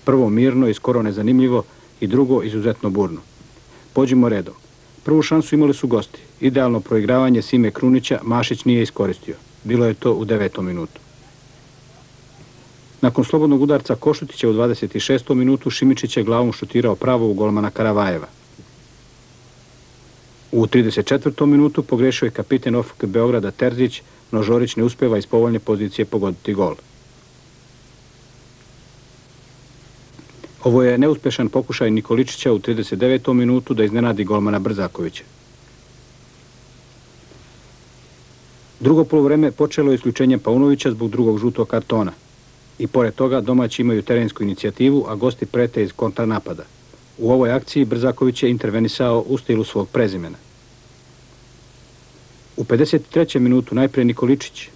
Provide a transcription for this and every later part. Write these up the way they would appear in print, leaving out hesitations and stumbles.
Prvo mirno i skoro nezanimljivo i drugo izuzetno burno. Pođimo redom. Prvu šansu imali su gosti. Idealno proigravanje Sime Krunića Mašić nije iskoristio. Bilo je to u 9. minutu. Nakon slobodnog udarca Košutića u 26. minutu Šimičić je glavom šutirao pravo u golmana Karavajeva. U 34. minutu pogrešio je kapiten OFK Beograda Terzić, no Žorić ne uspeva iz povoljne pozicije pogoditi gol. Ovo je neuspešan pokušaj Nikoličića u 39. minutu da iznenadi golmana Brzakovića. Drugo poluvreme počelo je isključenjem Paunovića zbog drugog žutog kartona. I pored toga domaći imaju terensku inicijativu, a gosti prete iz kontranapada. U ovoj akciji Brzaković je intervenisao u stilu svog prezimena. U 53. minutu najpre Nikoličić,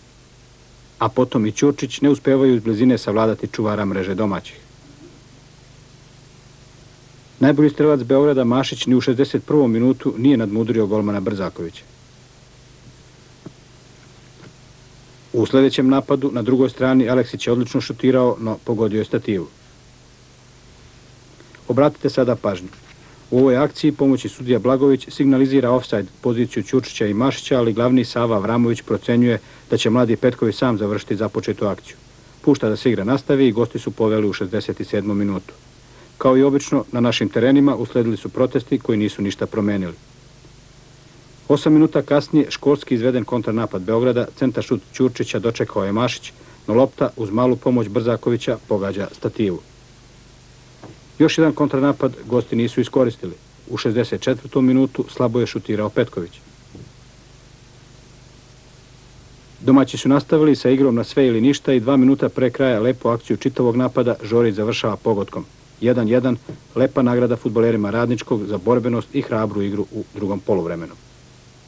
a potom i Ćurčić ne uspevaju iz blizine savladati čuvara mreže domaćih. Najbolji strelac Beograda Mašić ni u 61. minutu nije nadmudrio golmana Brzakovića. U sljedećem napadu na drugoj strani Aleksić je odlično šutirao, no pogodio je stativu. Obratite sada pažnju. U ovoj akciji pomoći sudija Blagović signalizira ofsajd poziciju Ćurčića i Mašića, ali glavni Sava Avramović procenjuje da će mladi Petković sam završiti započetu akciju. Pušta da se igra nastavi i gosti su poveli u 67. minutu. Kao i obično, na našim terenima usledili su protesti koji nisu ništa promenili. 8 minuta kasnije školski izveden kontranapad Beograda, centar šut Ćurčića dočekao je Mašić, no lopta uz malu pomoć Brzakovića pogađa stativu. Još jedan kontranapad gosti nisu iskoristili. U 64. minutu slabo je šutirao Petković. Domaći su nastavili sa igrom na sve ili ništa i 2 minuta pre kraja lepu akciju čitavog napada Žorić završava pogodkom. 1-1, lepa nagrada fudbalerima Radničkog za borbenost i hrabru igru u drugom poluvremenu.